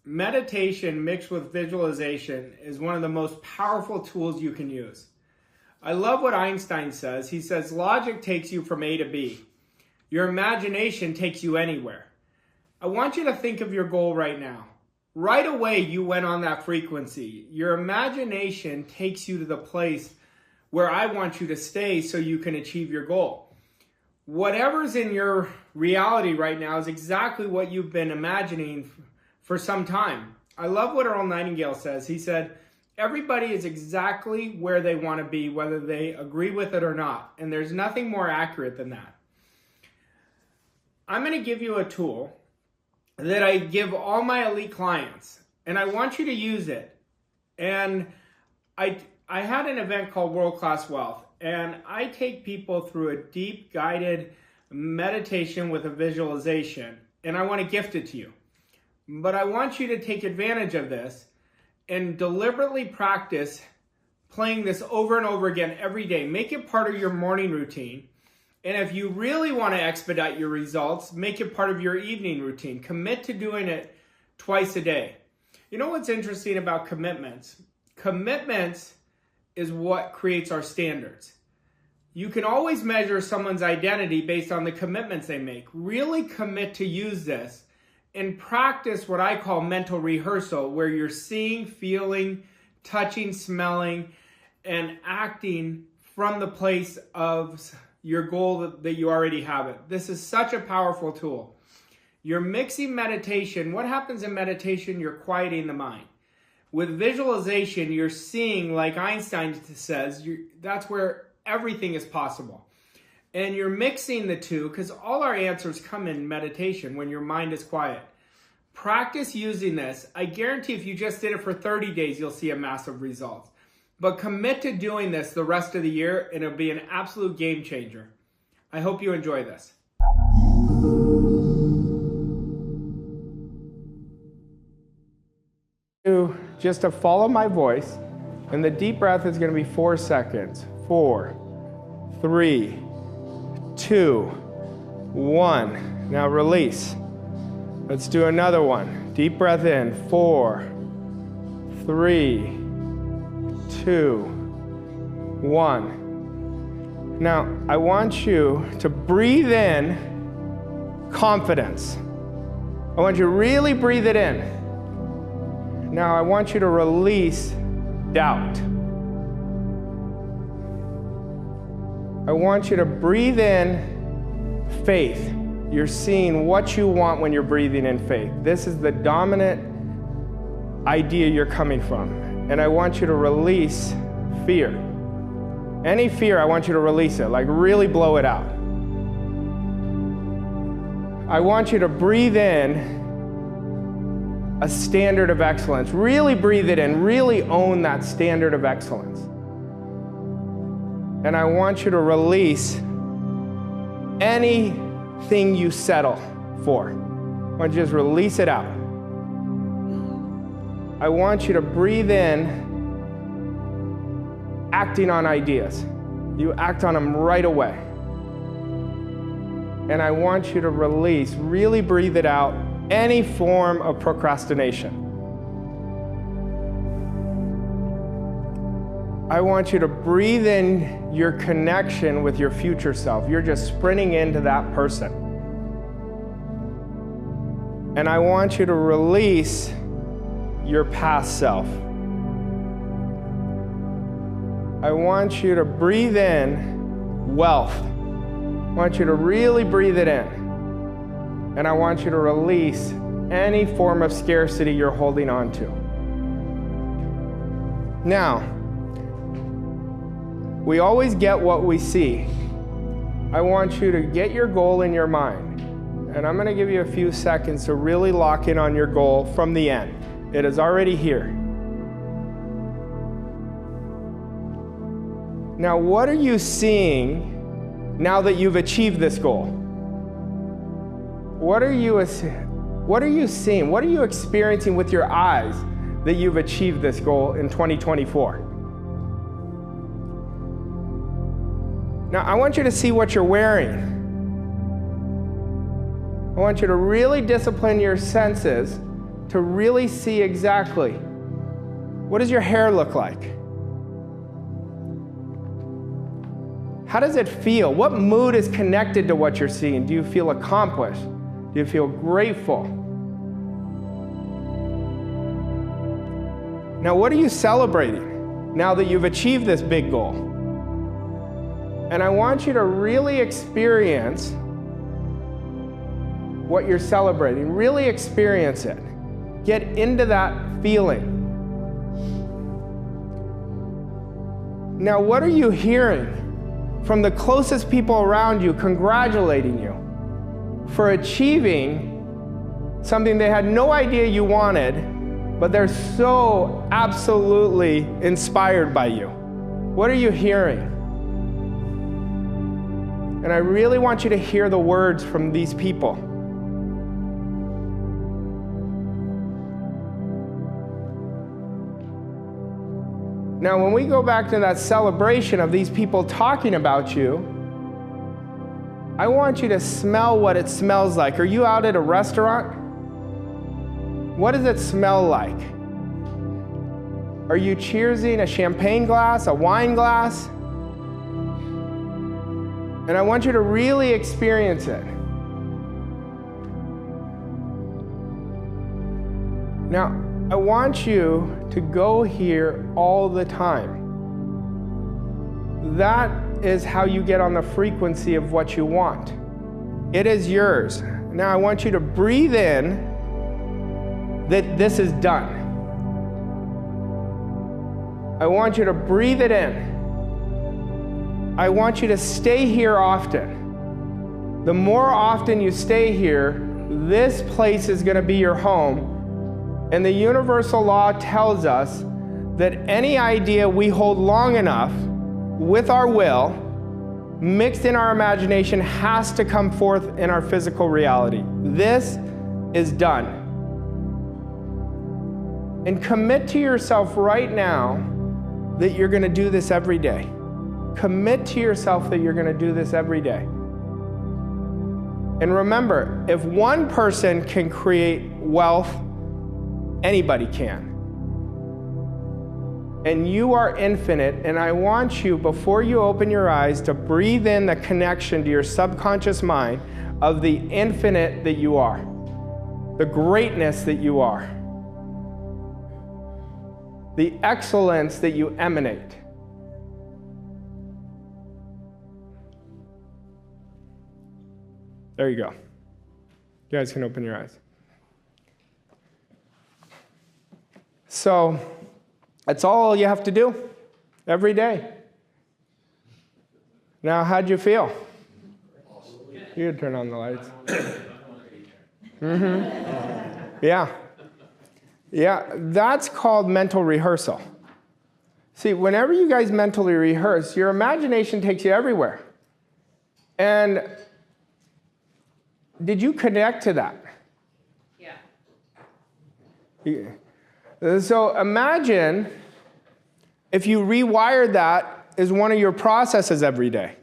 meditation mixed with visualization is one of the most powerful tools you can use. I love what Einstein says. He says, logic takes you from A to B. Your imagination takes you anywhere. I want you to think of your goal right now. Right away, you went on that frequency. Your imagination takes you to the place where I want you to stay so you can achieve your goal. Whatever's in your reality right now is exactly what you've been imagining for some time. I love what Earl Nightingale says. He said, everybody is exactly where they want to be, whether they agree with it or not. And there's nothing more accurate than that. I'm going to give you a tool that I give all my elite clients, and I want you to use it. And I had an event called World Class Wealth, and I take people through a deep guided meditation with a visualization, and I want to gift it to you. But I want you to take advantage of this and deliberately practice playing this over and over again every day. Make it part of your morning routine. And if you really want to expedite your results, make it part of your evening routine. Commit to doing it twice a day. You know what's interesting about commitments? Commitments is what creates our standards. You can always measure someone's identity based on the commitments they make. Really commit to use this and practice what I call mental rehearsal, where you're seeing, feeling, touching, smelling, and acting from the place of your goal that you already have it. This is such a powerful tool. You're mixing meditation. What happens in meditation? You're quieting the mind. With visualization, you're seeing, like Einstein says, that's where everything is possible. And you're mixing the two because all our answers come in meditation when your mind is quiet. Practice using this. I guarantee if you just did it for 30 days, you'll see a massive result. But commit to doing this the rest of the year, and it'll be an absolute game changer. I hope you enjoy this. Just to follow my voice, and the deep breath is going to be 4 seconds. 4, 3, 2, 1. Now release. Let's do another one. Deep breath in. 4, 3, 2, 1. Now, I want you to breathe in confidence. I want you to really breathe it in. Now, I want you to release doubt. I want you to breathe in faith. You're seeing what you want when you're breathing in faith. This is the dominant idea you're coming from. And I want you to release fear. Any fear, I want you to release it, like really blow it out. I want you to breathe in a standard of excellence. Really breathe it in, really own that standard of excellence. And I want you to release anything you settle for. I want you to just release it out. I want you to breathe in acting on ideas. You act on them right away. And I want you to release, really breathe it out, any form of procrastination. I want you to breathe in your connection with your future self. You're just sprinting into that person. And I want you to release your past self. I want you to breathe in wealth. I want you to really breathe it in. And I want you to release any form of scarcity you're holding on to. Now, we always get what we see. I want you to get your goal in your mind. And I'm going to give you a few seconds to really lock in on your goal from the end. It is already here. Now, what are you seeing now that you've achieved this goal? What are you seeing? What are you experiencing with your eyes that you've achieved this goal in 2024? Now, I want you to see what you're wearing. I want you to really discipline your senses to really see exactly, what does your hair look like? How does it feel? What mood is connected to what you're seeing? Do you feel accomplished? Do you feel grateful? Now, what are you celebrating now that you've achieved this big goal? And I want you to really experience what you're celebrating. Really experience it. Get into that feeling. Now, what are you hearing from the closest people around you congratulating you for achieving something they had no idea you wanted, but they're so absolutely inspired by you? What are you hearing? And I really want you to hear the words from these people. Now, when we go back to that celebration of these people talking about you, I want you to smell what it smells like. Are you out at a restaurant? What does it smell like? Are you cheersing a champagne glass, a wine glass? And I want you to really experience it. Now, I want you to go here all the time. That is how you get on the frequency of what you want. It is yours. Now I want you to breathe in that this is done. I want you to breathe it in. I want you to stay here often. The more often you stay here, this place is going to be your home. And the universal law tells us that any idea we hold long enough with our will, mixed in our imagination, has to come forth in our physical reality. This is done. And commit to yourself right now that you're going to do this every day. Commit to yourself that you're going to do this every day. And remember, if one person can create wealth, anybody can. And you are infinite, and I want you, before you open your eyes, to breathe in the connection to your subconscious mind of the infinite that you are, the greatness that you are, the excellence that you emanate. There you go. You guys can open your eyes. So, that's all you have to do every day. Now, how'd you feel? You could turn on the lights. Yeah. Yeah, that's called mental rehearsal. See, whenever you guys mentally rehearse, your imagination takes you everywhere. And did you connect to that? Yeah. So imagine if you rewired that as one of your processes every day.